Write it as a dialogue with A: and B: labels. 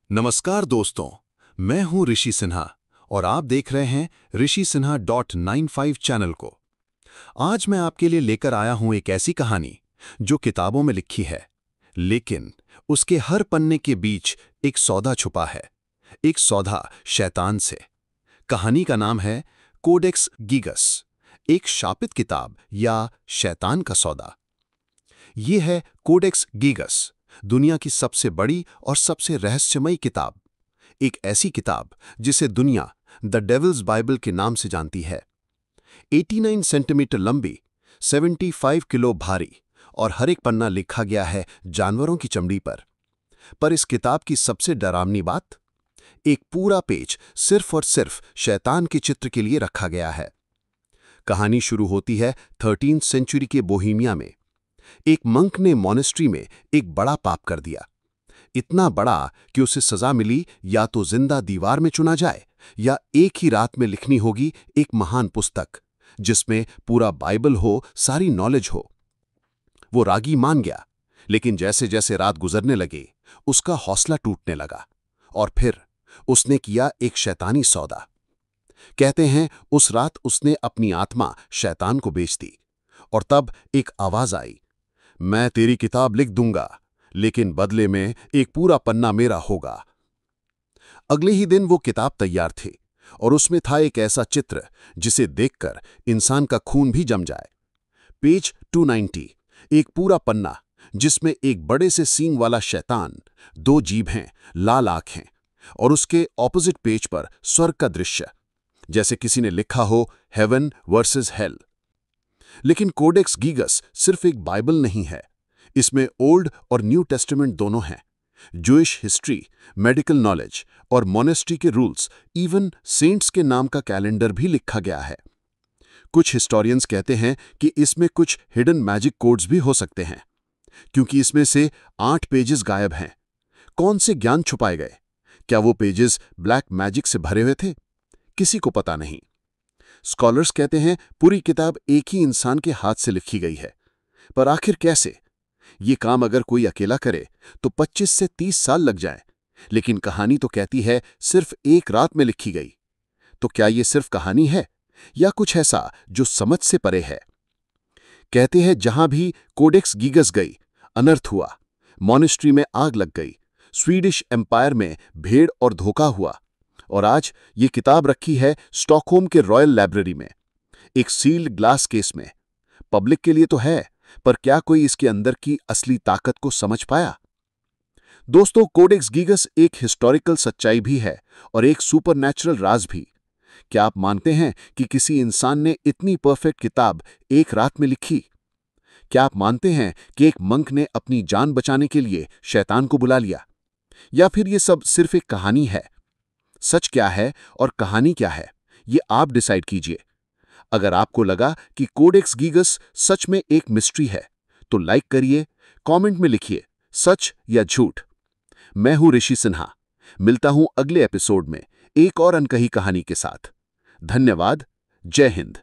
A: नमस्कार दोस्तों, मैं हूं ऋषि सिन्हा और आप देख रहे हैं ऋषि सिन्हा .95 चैनल को। आज मैं आपके लिए लेकर आया हूं एक ऐसी कहानी जो किताबों में लिखी है, लेकिन उसके हर पन्ने के बीच एक सौदा छुपा है, एक सौदा शैतान से। कहानी का नाम है कोडेक्स गीगस, एक शापित किताब या शैतान का सौदा। ये है कोडेक्स गीगस, दुनिया की सबसे बड़ी और सबसे रहस्यमयी किताब। एक ऐसी किताब जिसे दुनिया द डेविल्स बाइबल के नाम से जानती है। 89 सेंटीमीटर लंबी, 75 किलो भारी और हर एक पन्ना लिखा गया है जानवरों की चमड़ी पर इस किताब की सबसे डरावनी बात, एक पूरा पेज सिर्फ और सिर्फ शैतान के चित्र के लिए रखा गया है। कहानी शुरू होती है 13th सेंचुरी के बोहेमिया में। एक मंक ने मॉनेस्ट्री में एक बड़ा पाप कर दिया, इतना बड़ा कि उसे सजा मिली या तो जिंदा दीवार में चुना जाए या एक ही रात में लिखनी होगी एक महान पुस्तक जिसमें पूरा बाइबल हो, सारी नॉलेज हो। वो रागी मान गया, लेकिन जैसे जैसे रात गुजरने लगी उसका हौसला टूटने लगा और फिर उसने किया एक शैतानी सौदा। कहते हैं उस रात उसने अपनी आत्मा शैतान को बेच दी और तब एक आवाज आई, मैं तेरी किताब लिख दूंगा, लेकिन बदले में एक पूरा पन्ना मेरा होगा। अगले ही दिन वो किताब तैयार थी और उसमें था एक ऐसा चित्र जिसे देखकर इंसान का खून भी जम जाए। पेज 290, एक पूरा पन्ना जिसमें एक बड़े से सींग वाला शैतान, 2 जीभ हैं, लाल आंखें और उसके ऑपोजिट पेज पर स्वर्ग का दृश्य, जैसे किसी ने लिखा हो हेवन वर्सेस हेल। लेकिन कोडेक्स गीगस सिर्फ एक बाइबल नहीं है, इसमें ओल्ड और न्यू टेस्टामेंट दोनों हैं। जूइश हिस्ट्री, मेडिकल नॉलेज और मॉनेस्ट्री के रूल्स, इवन सेंट्स के नाम का कैलेंडर भी लिखा गया है। कुछ हिस्टोरियंस कहते हैं कि इसमें कुछ हिडन मैजिक कोड्स भी हो सकते हैं, क्योंकि इसमें से 8 पेजेस गायब हैं। कौन से ज्ञान छुपाए गए? क्या वो पेजेस ब्लैक मैजिक से भरे हुए थे? किसी को पता नहीं। स्कॉलर्स कहते हैं पूरी किताब एक ही इंसान के हाथ से लिखी गई है, पर आखिर कैसे? ये काम अगर कोई अकेला करे तो 25 से 30 साल लग जाए, लेकिन कहानी तो कहती है सिर्फ एक रात में लिखी गई। तो क्या ये सिर्फ कहानी है या कुछ ऐसा जो समझ से परे है? कहते हैं जहां भी कोडेक्स गीगस गई, अनर्थ हुआ, मॉनेस्ट्री में आग लग गई, स्वीडिश एम्पायर में भेड़ और धोखा हुआ, और आज ये किताब रखी है स्टॉकहोम के रॉयल लाइब्रेरी में, एक सील्ड ग्लास केस में। पब्लिक के लिए तो है, पर क्या कोई इसके अंदर की असली ताकत को समझ पाया? दोस्तों, कोडेक्स गीगस एक हिस्टोरिकल सच्चाई भी है और एक सुपरनैचुरल राज भी। क्या आप मानते हैं कि किसी इंसान ने इतनी परफेक्ट किताब एक रात में लिखी? क्या आप मानते हैं कि एक मंक ने अपनी जान बचाने के लिए शैतान को बुला लिया? या फिर ये सब सिर्फ एक कहानी है? सच क्या है और कहानी क्या है, ये आप डिसाइड कीजिए। अगर आपको लगा कि कोडेक्स गीगस सच में एक मिस्ट्री है, तो लाइक करिए, कमेंट में लिखिए सच या झूठ। मैं हूं ऋषि सिन्हा, मिलता हूं अगले एपिसोड में एक और अनकही कहानी के साथ। धन्यवाद। जय हिंद।